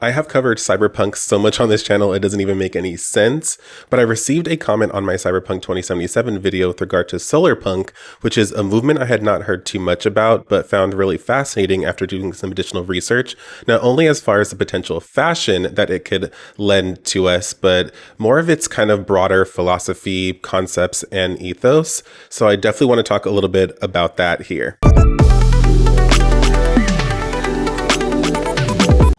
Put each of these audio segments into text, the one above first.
I have covered Cyberpunk so much on this channel, it doesn't even make any sense, but I received a comment on my Cyberpunk 2077 video with regard to Solarpunk, which is a movement I had not heard too much about, but found really fascinating after doing some additional research, not only as far as the potential fashion that it could lend to us, but more of its kind of broader philosophy, concepts, and ethos. So I definitely want to talk a little bit about that here.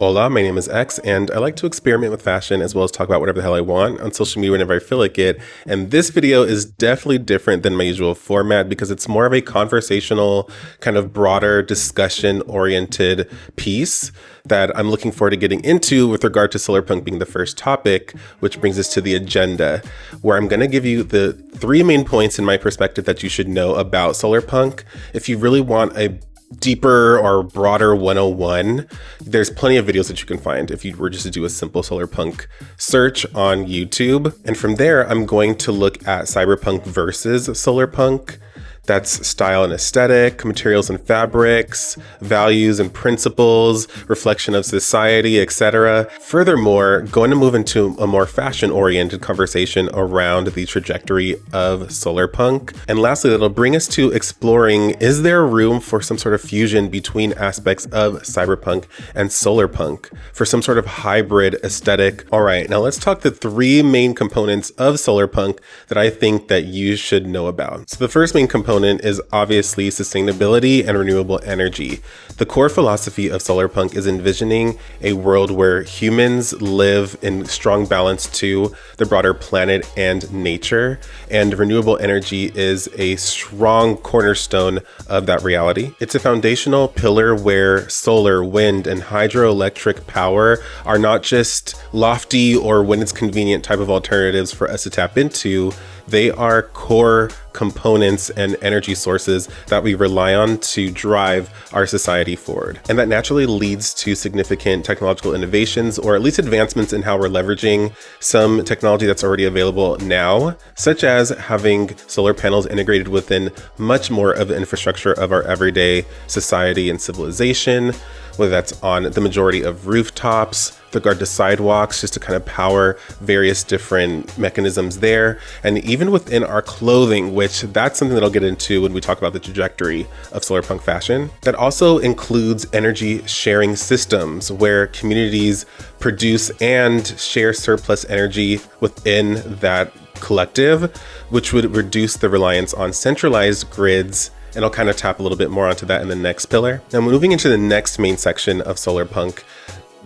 Hola, my name is X, and I like to experiment with fashion as well as talk about whatever the hell I want on social media whenever I feel like it. And this video is definitely different than my usual format because it's more of a conversational, kind of broader discussion-oriented piece that I'm looking forward to getting into with regard to Solarpunk being the first topic, which brings us to the agenda, where I'm going to give you the 3 main points in my perspective that you should know about Solarpunk. If you really want a deeper or broader 101, there's plenty of videos that you can find if you were just to do a simple Solarpunk search on YouTube. And from there, I'm going to look at Cyberpunk versus Solarpunk. That's style and aesthetic, materials and fabrics, values and principles, reflection of society, etc. Furthermore, going to move into a more fashion-oriented conversation around the trajectory of Solarpunk. And lastly, that'll bring us to exploring, is there room for some sort of fusion between aspects of Cyberpunk and Solarpunk for some sort of hybrid aesthetic? All right, now let's talk the 3 main components of Solarpunk that I think that you should know about. So the first main component is obviously sustainability and renewable energy. The core philosophy of Solarpunk is envisioning a world where humans live in strong balance to the broader planet and nature, and renewable energy is a strong cornerstone of that reality. It's a foundational pillar where solar, wind, and hydroelectric power are not just lofty or when it's convenient type of alternatives for us to tap into. They are core components and energy sources that we rely on to drive our society forward. And that naturally leads to significant technological innovations, or at least advancements in how we're leveraging some technology that's already available now, such as having solar panels integrated within much more of the infrastructure of our everyday society and civilization, whether that's on the majority of rooftops, with regard to sidewalks, just to kind of power various different mechanisms there. And even within our clothing, which that's something that I'll get into when we talk about the trajectory of Solarpunk fashion. That also includes energy sharing systems where communities produce and share surplus energy within that collective, which would reduce the reliance on centralized grids. And I'll kind of tap a little bit more onto that in the next pillar. Now, moving into the next main section of Solarpunk,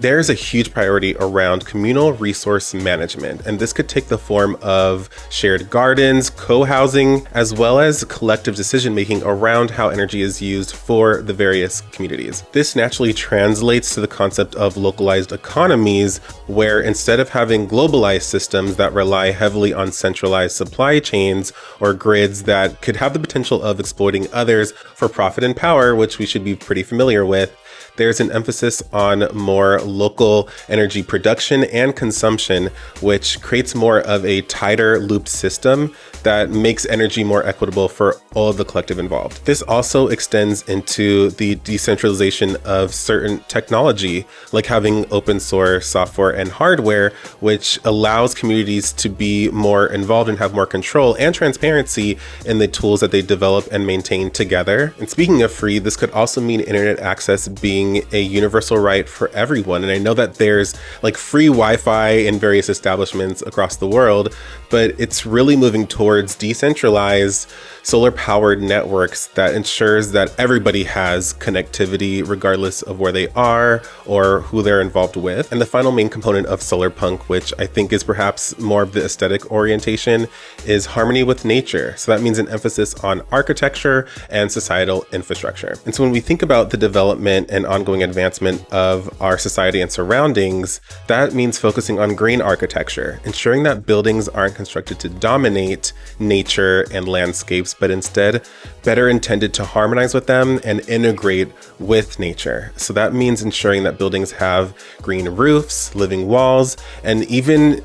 there's a huge priority around communal resource management, and this could take the form of shared gardens, co-housing, as well as collective decision-making around how energy is used for the various communities. This naturally translates to the concept of localized economies, where instead of having globalized systems that rely heavily on centralized supply chains or grids that could have the potential of exploiting others for profit and power, which we should be pretty familiar with, there's an emphasis on more local energy production and consumption, which creates more of a tighter looped system that makes energy more equitable for all of the collective involved. This also extends into the decentralization of certain technology, like having open source software and hardware, which allows communities to be more involved and have more control and transparency in the tools that they develop and maintain together. And speaking of free, this could also mean internet access being a universal right for everyone. And I know that there's like free Wi-Fi in various establishments across the world, but it's really moving towards decentralized solar powered networks that ensures that everybody has connectivity regardless of where they are or who they're involved with. And the final main component of Solarpunk, which I think is perhaps more of the aesthetic orientation, is harmony with nature. So that means an emphasis on architecture and societal infrastructure. And so when we think about the development and ongoing advancement of our society and surroundings, that means focusing on green architecture, ensuring that buildings aren't constructed to dominate nature and landscapes, but instead better intended to harmonize with them and integrate with nature. So that means ensuring that buildings have green roofs, living walls, and even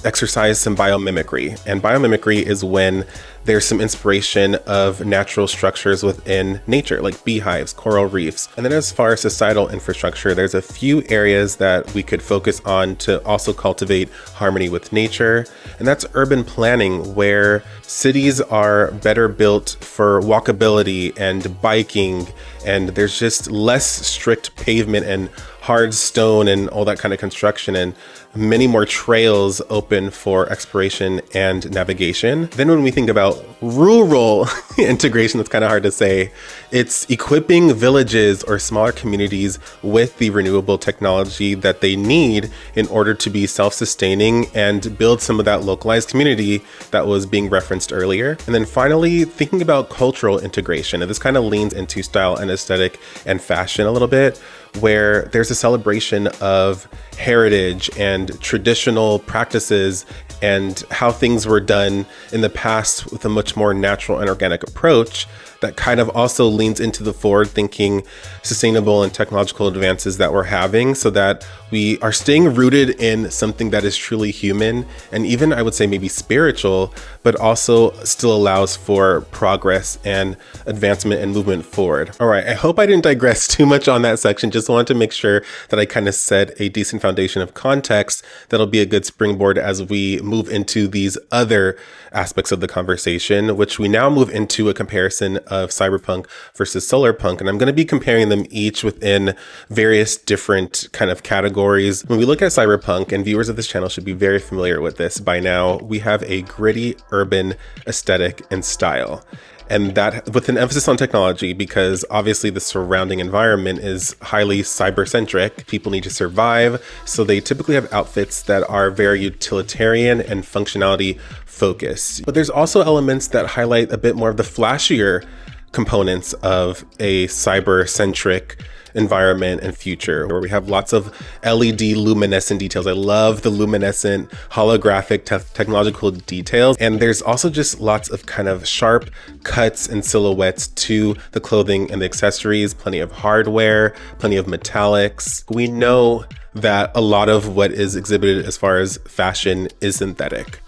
exercise some biomimicry. And biomimicry is when there's some inspiration of natural structures within nature, like beehives, coral reefs. And then as far as societal infrastructure, there's a few areas that we could focus on to also cultivate harmony with nature. And that's urban planning, where cities are better built for walkability and biking, and there's just less strict pavement and hard stone and all that kind of construction, and many more trails open for exploration and navigation. Then when we think about rural integration, that's kind of hard to say. It's equipping villages or smaller communities with the renewable technology that they need in order to be self-sustaining and build some of that localized community that was being referenced earlier. And then finally, thinking about cultural integration. And this kind of leans into style and aesthetic and fashion a little bit, where there's a celebration of heritage and traditional practices and how things were done in the past with a much more natural and organic approach that kind of also leans into the forward-thinking, sustainable and technological advances that we're having, so that we are staying rooted in something that is truly human and even, I would say, maybe spiritual, but also still allows for progress and advancement and movement forward. All right, I hope I didn't digress too much on that section. Just wanted to make sure that I kind of set a decent foundation of context that'll be a good springboard as we move into these other aspects of the conversation, which we now move into a comparison of Cyberpunk versus Solarpunk. And I'm going to be comparing them each within various different kind of categories. When we look at Cyberpunk, and viewers of this channel should be very familiar with this by now, we have a gritty urban aesthetic and style. And that with an emphasis on technology, because obviously the surrounding environment is highly cyber-centric. People need to survive, so they typically have outfits that are very utilitarian and functionality focused. But there's also elements that highlight a bit more of the flashier components of a cyber-centric environment and future, where we have lots of LED luminescent details. I love the luminescent holographic technological details. And there's also just lots of kind of sharp cuts and silhouettes to the clothing and the accessories, plenty of hardware, plenty of metallics. We know that a lot of what is exhibited as far as fashion is synthetic.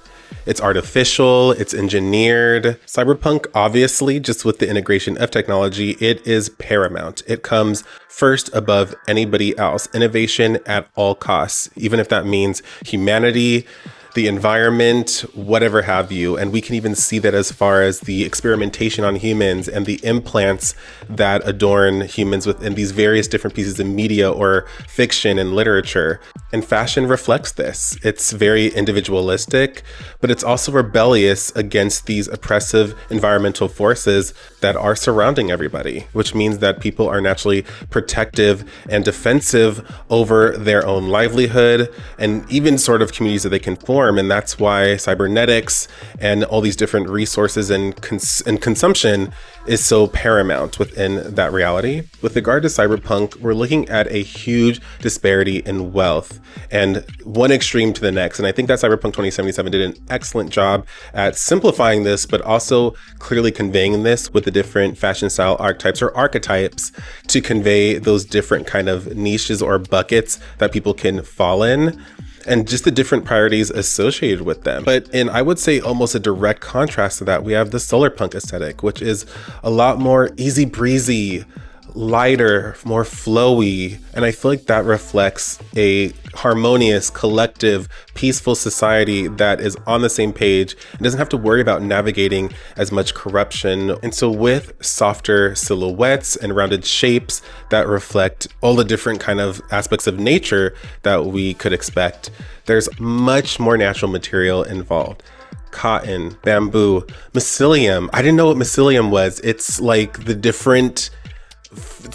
It's artificial, it's engineered. Cyberpunk, obviously, just with the integration of technology, it is paramount. It comes first above anybody else. Innovation at all costs, even if that means humanity, the environment, whatever have you. And we can even see that as far as the experimentation on humans and the implants that adorn humans within these various different pieces of media or fiction and literature. And fashion reflects this. It's very individualistic, but it's also rebellious against these oppressive environmental forces that are surrounding everybody, which means that people are naturally protective and defensive over their own livelihood and even sort of communities that they can form. And that's why cybernetics and all these different resources and consumption is so paramount within that reality. With regard to Cyberpunk, we're looking at a huge disparity in wealth and one extreme to the next. And I think that Cyberpunk 2077 did an excellent job at simplifying this, but also clearly conveying this with the different fashion style archetypes or archetypes to convey those different kind of niches or buckets that people can fall in, and just the different priorities associated with them. But in, I would say, almost a direct contrast to that, we have the Solarpunk aesthetic, which is a lot more easy breezy, lighter, more flowy. And I feel like that reflects a harmonious, collective, peaceful society that is on the same page and doesn't have to worry about navigating as much corruption. And so with softer silhouettes and rounded shapes that reflect all the different kind of aspects of nature that we could expect, there's much more natural material involved. Cotton, bamboo, mycelium. I didn't know what mycelium was. It's like the different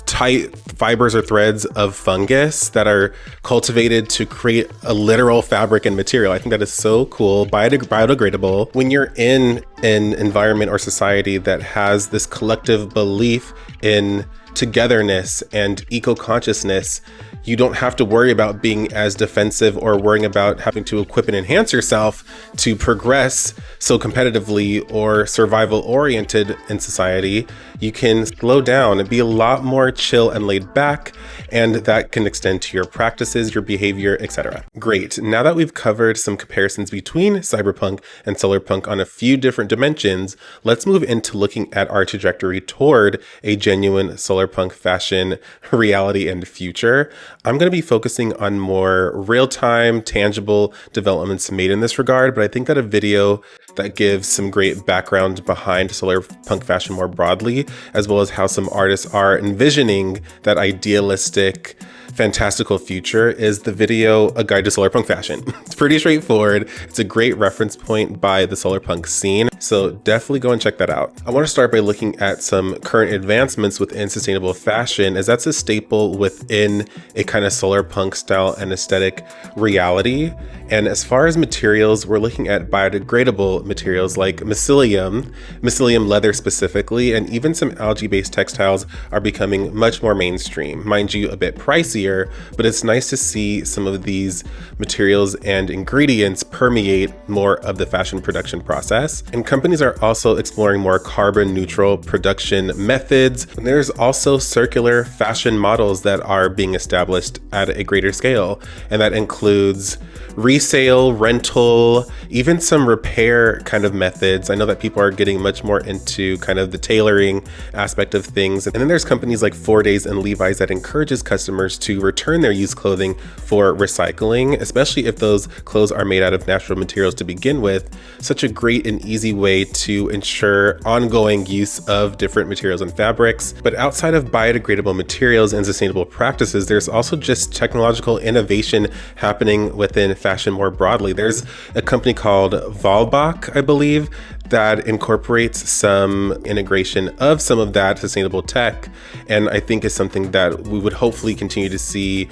tight fibers or threads of fungus that are cultivated to create a literal fabric and material. I think that is so cool, biodegradable. When you're in an environment or society that has this collective belief in togetherness and eco-consciousness, you don't have to worry about being as defensive or worrying about having to equip and enhance yourself to progress so competitively or survival oriented in society. You can slow down and be a lot more chill and laid back, and that can extend to your practices, your behavior, etc. Great. Now that we've covered some comparisons between Cyberpunk and Solarpunk on a few different dimensions, let's move into looking at our trajectory toward a genuine Solarpunk fashion reality and future. I'm going to be focusing on more real-time, tangible developments made in this regard, but I think that a video that gives some great background behind Solarpunk fashion more broadly, as well as how some artists are envisioning that idealistic, fantastical future, is the video A Guide to Solarpunk Fashion. It's pretty straightforward. It's a great reference point by the Solarpunk scene, so definitely go and check that out. I want to start by looking at some current advancements within sustainable fashion, as that's a staple within a kind of Solarpunk style and aesthetic reality. And as far as materials, we're looking at biodegradable materials like mycelium leather specifically, and even some algae-based textiles are becoming much more mainstream. Mind you, a bit pricier, but it's nice to see some of these materials and ingredients permeate more of the fashion production process. And companies are also exploring more carbon neutral production methods. And there's also circular fashion models that are being established at a greater scale, and that includes resale, rental, even some repair kind of methods. I know that people are getting much more into kind of the tailoring aspect of things. And then there's companies like 4 Days and Levi's that encourages customers to return their used clothing for recycling, especially if those clothes are made out of natural materials to begin with. Such a great and easy way to ensure ongoing use of different materials and fabrics. But outside of biodegradable materials and sustainable practices, there's also just technological innovation happening within fashion more broadly. There's a company called Volbach, I believe, that incorporates some integration of some of that sustainable tech, and I think is something that we would hopefully continue to see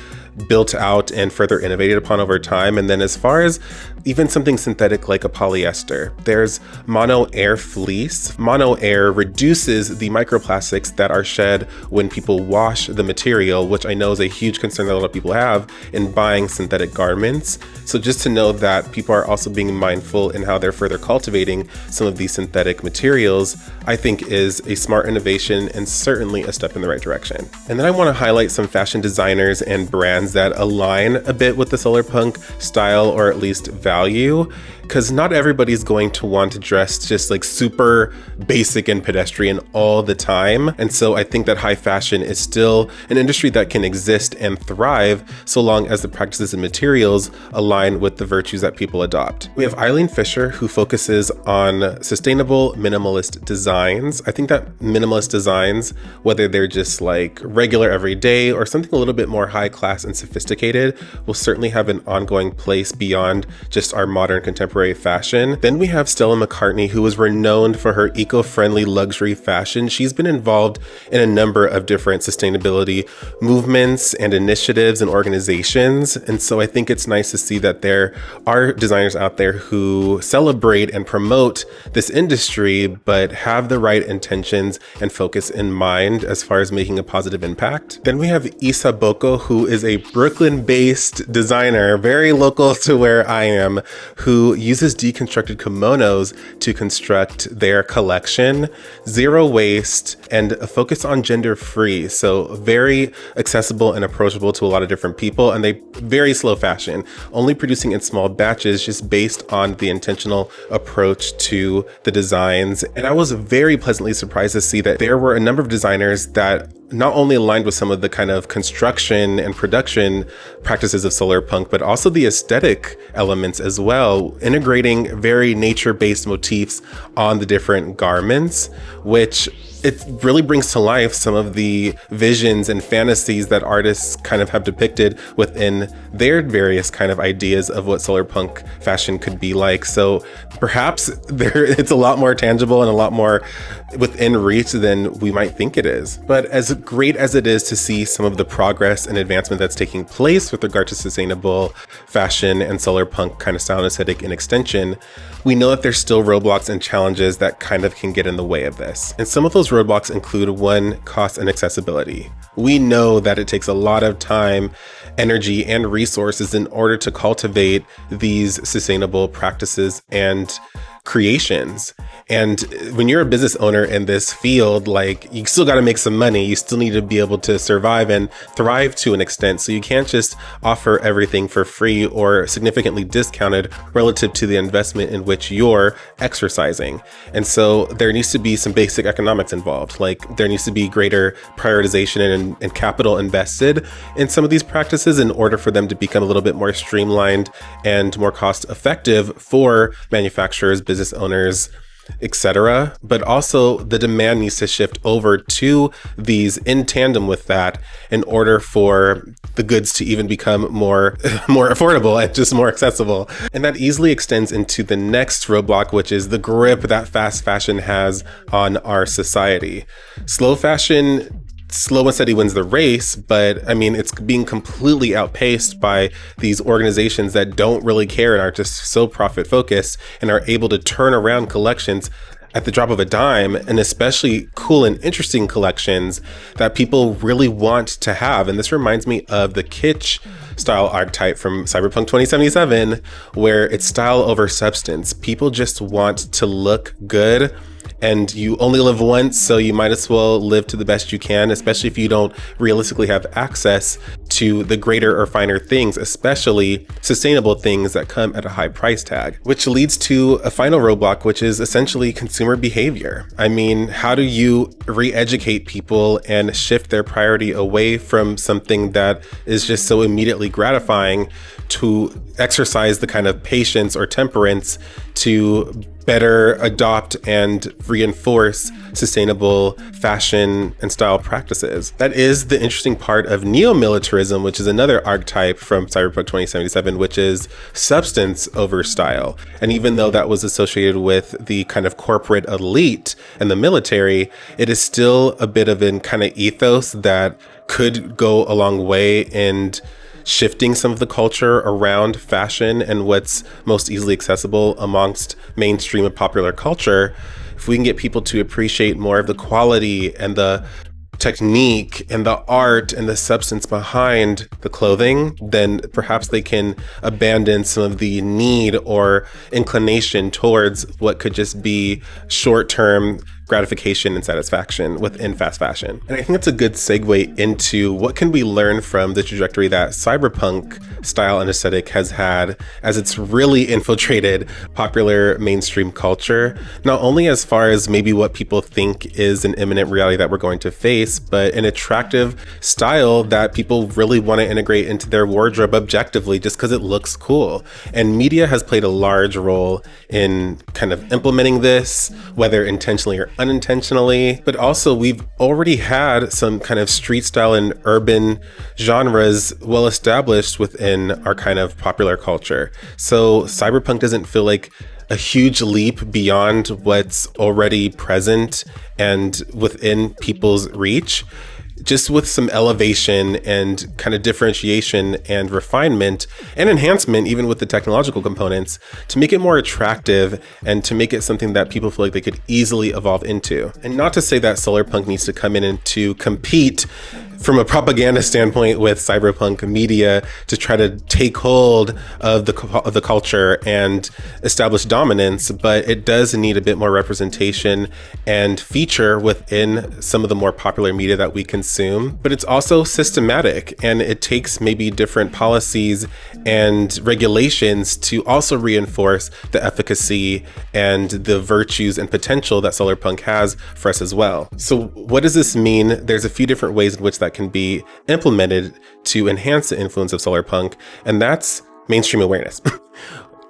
built out and further innovated upon over time. And then as far as even something synthetic like a polyester, there's Mono Air fleece. Mono Air reduces the microplastics that are shed when people wash the material, which I know is a huge concern that a lot of people have in buying synthetic garments. So just to know that people are also being mindful in how they're further cultivating some of these synthetic materials, I think is a smart innovation and certainly a step in the right direction. And then I want to highlight some fashion designers and brands that align a bit with the Solarpunk style, or at least value, because not everybody's going to want to dress just like super basic and pedestrian all the time. And so I think that high fashion is still an industry that can exist and thrive so long as the practices and materials align with the virtues that people adopt. We have Eileen Fisher, who focuses on sustainable minimalist designs. I think that minimalist designs, whether they're just like regular everyday or something a little bit more high class and sophisticated, will certainly have an ongoing place beyond just our modern contemporary fashion. Then we have Stella McCartney, who is renowned for her eco-friendly luxury fashion. She's been involved in a number of different sustainability movements and initiatives and organizations. And so I think it's nice to see that there are designers out there who celebrate and promote this industry, but have the right intentions and focus in mind as far as making a positive impact. Then we have Isa Boko, who is a Brooklyn-based designer, very local to where I am, who uses deconstructed kimonos to construct their collection. Zero waste and a focus on gender free. So very accessible and approachable to a lot of different people, and they very slow fashion, only producing in small batches just based on the intentional approach to the designs. And I was very pleasantly surprised to see that there were a number of designers that not only aligned with some of the kind of construction and production practices of Solarpunk, but also the aesthetic elements as well, integrating very nature-based motifs on the different garments, which it really brings to life some of the visions and fantasies that artists kind of have depicted within their various kind of ideas of what Solarpunk fashion could be like. So perhaps it's a lot more tangible and a lot more within reach than we might think it is. But as great as it is to see some of the progress and advancement that's taking place with regard to sustainable fashion and Solarpunk kind of style and aesthetic in extension, we know that there's still roadblocks and challenges that kind of can get in the way of this. And some of those roadblocks include one, cost and accessibility. We know that it takes a lot of time energy and resources in order to cultivate these sustainable practices and creations. And when you're a business owner in this field, like, you still got to make some money. You still need to be able to survive and thrive to an extent. So you can't just offer everything for free or significantly discounted relative to the investment in which you're exercising. And so there needs to be some basic economics involved. Like, there needs to be greater prioritization and capital invested in some of these practices in order for them to become a little bit more streamlined and more cost effective for manufacturers, business owners, etc. But also the demand needs to shift over to these in tandem with that in order for the goods to even become more affordable and just more accessible. And that easily extends into the next roadblock, which is the grip that fast fashion has on our society. Slow and steady wins the race, but I mean, it's being completely outpaced by these organizations that don't really care and are just so profit focused and are able to turn around collections at the drop of a dime, and especially cool and interesting collections that people really want to have. And this reminds me of the kitsch style archetype from Cyberpunk 2077, where it's style over substance. People just want to look good, and you only live once, so you might as well live to the best you can, especially if you don't realistically have access to the greater or finer things, especially sustainable things that come at a high price tag. Which leads to a final roadblock, which is essentially consumer behavior. I mean, how do you re-educate people and shift their priority away from something that is just so immediately gratifying to exercise the kind of patience or temperance to better adopt and reinforce sustainable fashion and style practices? That is the interesting part of neo-militarism, which is another archetype from Cyberpunk 2077, which is substance over style. And even though that was associated with the kind of corporate elite and the military, it is still a bit of a kind of ethos that could go a long way in shifting some of the culture around fashion and what's most easily accessible amongst mainstream and popular culture. If we can get people to appreciate more of the quality and the technique and the art and the substance behind the clothing, then perhaps they can abandon some of the need or inclination towards what could just be short-term gratification and satisfaction within fast fashion. And I think that's a good segue into what can we learn from the trajectory that cyberpunk style and aesthetic has had as it's really infiltrated popular mainstream culture, not only as far as maybe what people think is an imminent reality that we're going to face, but an attractive style that people really want to integrate into their wardrobe objectively just because it looks cool. And media has played a large role in kind of implementing this, whether intentionally or unintentionally, but also we've already had some kind of street style and urban genres well established within our kind of popular culture. So cyberpunk doesn't feel like a huge leap beyond what's already present and within people's reach, just with some elevation and kind of differentiation and refinement and enhancement, even with the technological components, to make it more attractive and to make it something that people feel like they could easily evolve into. And not to say that Solarpunk needs to come in and to compete from a propaganda standpoint with cyberpunk media to try to take hold of the culture and establish dominance, but it does need a bit more representation and feature within some of the more popular media that we consume. But it's also systematic, and it takes maybe different policies and regulations to also reinforce the efficacy and the virtues and potential that Solarpunk has for us as well. So what does this mean? There's a few different ways in which that can be implemented to enhance the influence of Solarpunk, and that's mainstream awareness.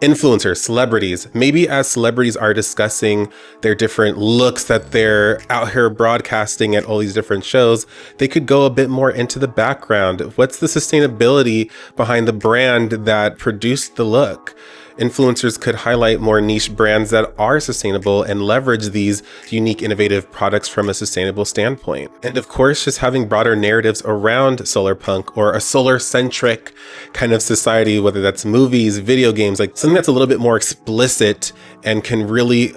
Influencers, celebrities, maybe as celebrities are discussing their different looks that they're out here broadcasting at all these different shows, they could go a bit more into the background. What's the sustainability behind the brand that produced the look? Influencers could highlight more niche brands that are sustainable and leverage these unique, innovative products from a sustainable standpoint. And of course, just having broader narratives around solarpunk or a solar-centric kind of society, whether that's movies, video games, like something that's a little bit more explicit and can really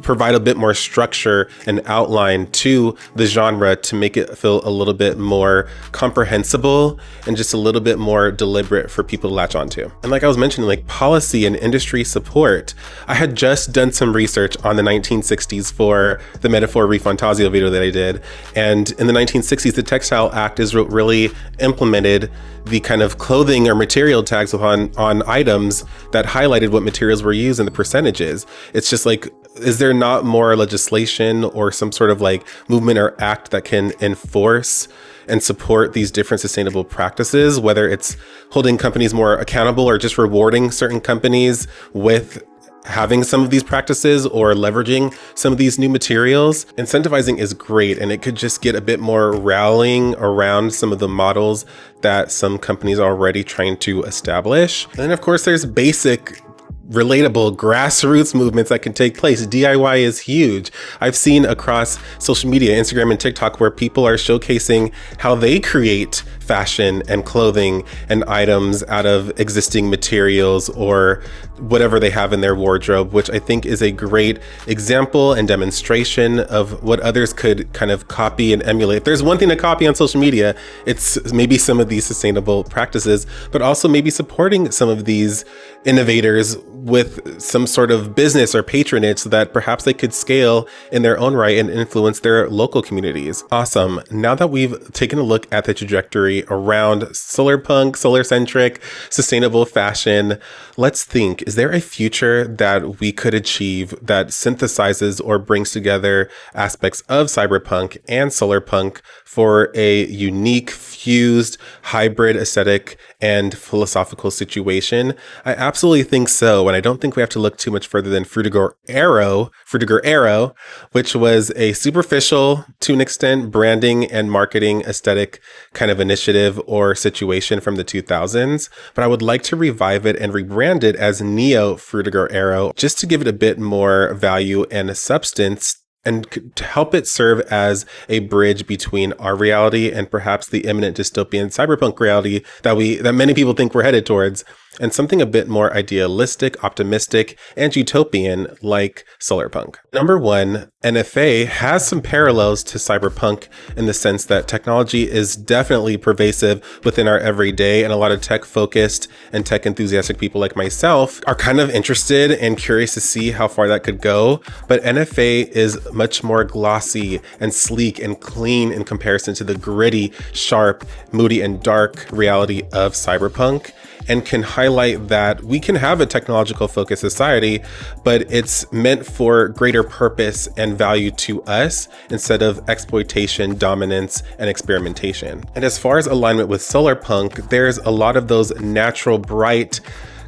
provide a bit more structure and outline to the genre to make it feel a little bit more comprehensible and just a little bit more deliberate for people to latch onto. And like I was mentioning, like policy and industry support, I had just done some research on the 1960s for the Metaphor Refantasio video that I did. And in the 1960s, the Textile Act is what really implemented the kind of clothing or material tags on items that highlighted what materials were used and the percentages. It's just like, is there not more legislation or some sort of like movement or act that can enforce and support these different sustainable practices, whether it's holding companies more accountable or just rewarding certain companies with having some of these practices or leveraging some of these new materials? Incentivizing is great, and it could just get a bit more rallying around some of the models that some companies are already trying to establish. And then of course there's basic relatable grassroots movements that can take place. DIY is huge. I've seen across social media, Instagram and TikTok, where people are showcasing how they create fashion and clothing and items out of existing materials or whatever they have in their wardrobe, which I think is a great example and demonstration of what others could kind of copy and emulate. If there's one thing to copy on social media, it's maybe some of these sustainable practices, but also maybe supporting some of these innovators with some sort of business or patronage so that perhaps they could scale in their own right and influence their local communities. Awesome. Now that we've taken a look at the trajectory around solarpunk, solar-centric, sustainable fashion, let's think, is there a future that we could achieve that synthesizes or brings together aspects of cyberpunk and solarpunk for a unique, fused, hybrid aesthetic and philosophical situation? I absolutely think so, and I don't think we have to look too much further than Frutiger Aero, which was a superficial, to an extent, branding and marketing aesthetic kind of initiative or situation from the 2000s. But I would like to revive it and rebrand it as Neo Frutiger Aero, just to give it a bit more value and substance, and to help it serve as a bridge between our reality and perhaps the imminent dystopian cyberpunk reality that many people think we're headed towards, and something a bit more idealistic, optimistic, and utopian like Solarpunk. Number one, NFA has some parallels to cyberpunk in the sense that technology is definitely pervasive within our everyday, and a lot of tech-focused and tech-enthusiastic people like myself are kind of interested and curious to see how far that could go. But NFA is much more glossy and sleek and clean in comparison to the gritty, sharp, moody, and dark reality of cyberpunk, and can highlight that we can have a technological focused society, but it's meant for greater purpose and value to us instead of exploitation, dominance, and experimentation. And as far as alignment with Solarpunk, there's a lot of those natural, bright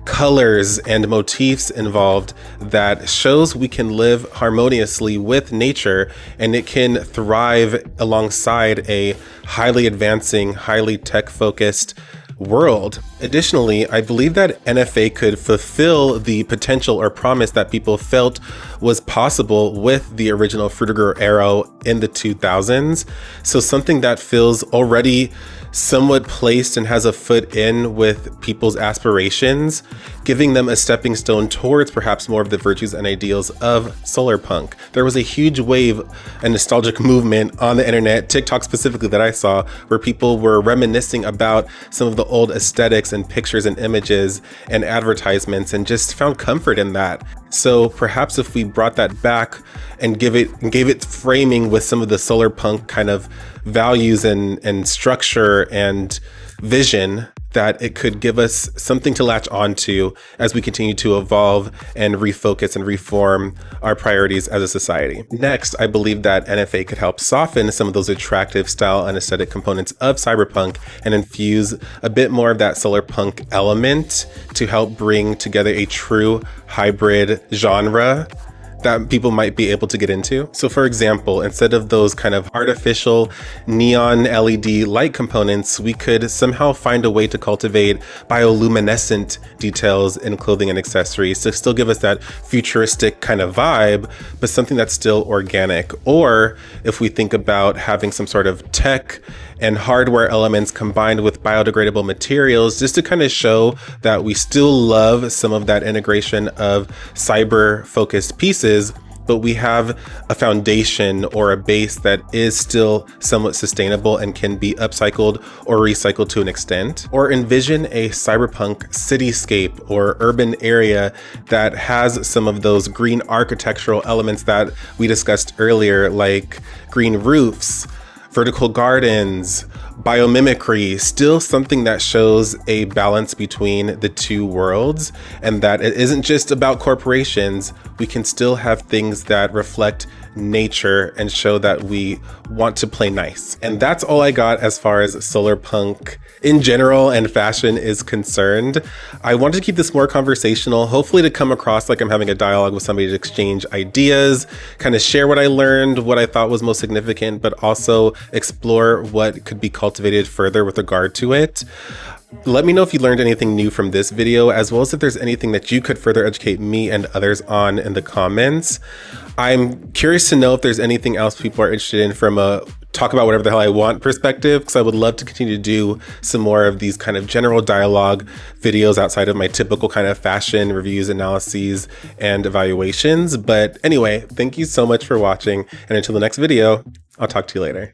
colors and motifs involved that shows we can live harmoniously with nature, and it can thrive alongside a highly advancing, highly tech-focused world. Additionally, I believe that NFA could fulfill the potential or promise that people felt was possible with the original Frutiger Aero in the 2000s. So something that feels already somewhat placed and has a foot in with people's aspirations, giving them a stepping stone towards perhaps more of the virtues and ideals of solarpunk. There was a huge wave and nostalgic movement on the internet, TikTok specifically, that I saw, where people were reminiscing about some of the old aesthetics and pictures and images and advertisements, and just found comfort in that. So perhaps if we brought that back and gave it framing with some of the solarpunk kind of values and structure and vision, that it could give us something to latch onto as we continue to evolve and refocus and reform our priorities as a society. Next, I believe that NFA could help soften some of those attractive style and aesthetic components of cyberpunk and infuse a bit more of that solarpunk element to help bring together a true hybrid genre that people might be able to get into. So for example, instead of those kind of artificial neon LED light components, we could somehow find a way to cultivate bioluminescent details in clothing and accessories to still give us that futuristic kind of vibe, but something that's still organic. Or if we think about having some sort of tech and hardware elements combined with biodegradable materials, just to kind of show that we still love some of that integration of cyber focused pieces, but we have a foundation or a base that is still somewhat sustainable and can be upcycled or recycled to an extent. Or envision a cyberpunk cityscape or urban area that has some of those green architectural elements that we discussed earlier, like green roofs, vertical gardens, biomimicry, still something that shows a balance between the two worlds, and that it isn't just about corporations. We can still have things that reflect nature and show that we want to play nice. And that's all I got as far as Solarpunk in general and fashion is concerned. I wanted to keep this more conversational, hopefully to come across like I'm having a dialogue with somebody to exchange ideas, kind of share what I learned, what I thought was most significant, but also explore what could be cultivated further with regard to it. Let me know if you learned anything new from this video, as well as if there's anything that you could further educate me and others on in the comments. I'm curious to know if there's anything else people are interested in from a talk about whatever the hell I want perspective, because I would love to continue to do some more of these kind of general dialogue videos outside of my typical kind of fashion reviews, analyses, and evaluations. But anyway, thank you so much for watching, and until the next video, I'll talk to you later.